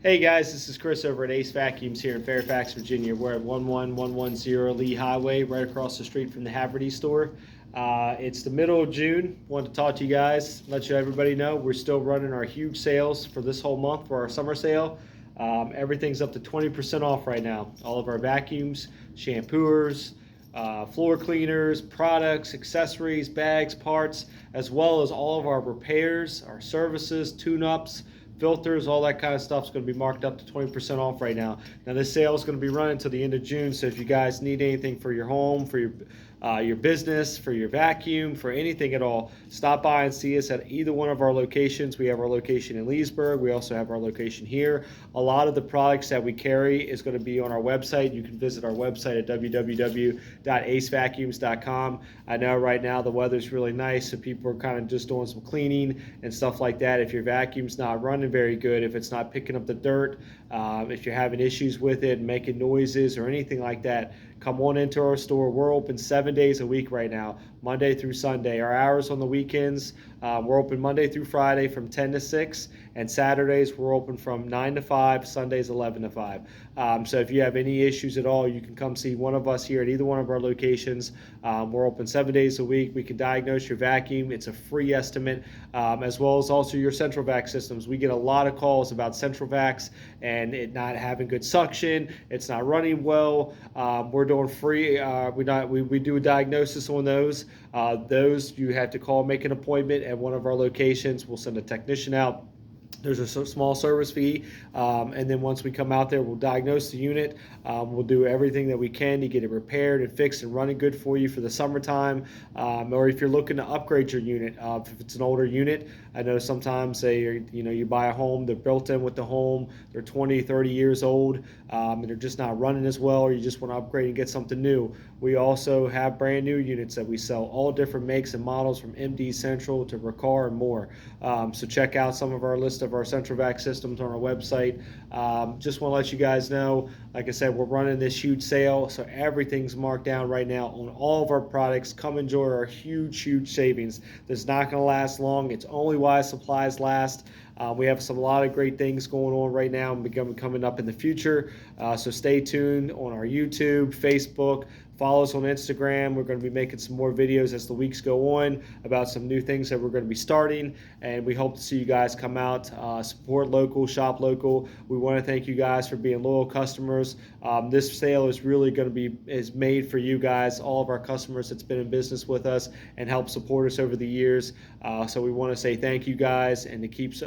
Hey guys, this is Chris over at Ace Vacuums here in Fairfax, Virginia. We're at 11110 Lee Highway, right across the street from the Haverty store. It's the middle of June. Wanted to talk to you guys, let everybody know we're still running our huge sales for this whole month for our summer sale. Everything's up to 20% off right now. All of our vacuums, shampooers, floor cleaners, products, accessories, bags, parts, as well as all of our repairs, our services, tune-ups, filters, all that kind of stuff is going to be marked up to 20% off right now. Now this sale is going to be running until the end of June, so if you guys need anything for your home, for your business, for your vacuum, for anything at all, stop by and see us at either one of our locations. We have our location in Leesburg. We also have our location here. A lot of the products that we carry is going to be on our website. You can visit our website at www.acevacuums.com. I know right now the weather's really nice, so people are kind of just doing some cleaning and stuff like that. If your vacuum's not running very good, if it's not picking up the dirt, if you're having issues with it, making noises or anything like that, come on into our store. We're open 7 days a week right now, Monday through Sunday. Our hours on the weekends, we're open Monday through Friday from 10 to 6, and Saturdays we're open from 9 to 5, Sundays 11 to 5. So if you have any issues at all, you can come see one of us here at either one of our locations. We're open 7 days a week. We can diagnose your vacuum. It's a free estimate, as well as also your central vac systems. We get a lot of calls about central vacs and it not having good suction. It's not running well. We're doing free. We do a diagnosis on those. Those you have to call, make an appointment at one of our locations. We'll send a technician out. There's a small service fee, and then once we come out there, we'll diagnose the unit. We'll do everything that we can to get it repaired and fixed and running good for you for the summertime. Or if you're looking to upgrade your unit, if it's an older unit, I know sometimes you buy a home, they're built in with the home, they're 20, 30 years old, and they're just not running as well, or you just want to upgrade and get something new. We also have brand new units that we sell, all different makes and models from MD Central to Riccar and more. So check out some of our list of our central vac systems on our website. Just want to let you guys know, like I said, we're running this huge sale, so everything's marked down right now on all of our products. Come enjoy our huge savings. That's not going to last long. It's only while supplies last. We have a lot of great things going on right now and coming up in the future. So stay tuned on our YouTube, Facebook. Follow us on Instagram. We're going to be making some more videos as the weeks go on about some new things that we're going to be starting. And we hope to see you guys come out, support local, shop local. We want to thank you guys for being loyal customers. This sale is really going to be made for you guys, all of our customers that's been in business with us and helped support us over the years. So we want to say thank you guys and to keep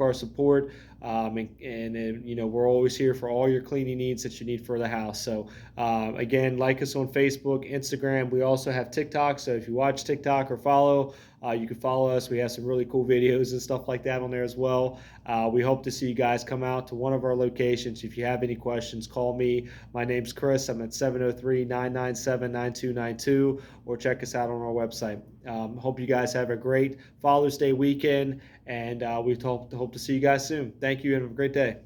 our support. We're always here for all your cleaning needs that you need for the house. So again, like us on Facebook, Instagram. We also have TikTok, so if you watch TikTok or follow, you can follow us. We have some really cool videos and stuff like that on there as well. We hope to see you guys come out to one of our locations. If you have any questions, call me. My name's Chris. I'm at 703-997-9292, or check us out on our website. Hope you guys have a great Father's Day weekend, and we hope to see you guys soon. Thank you and have a great day.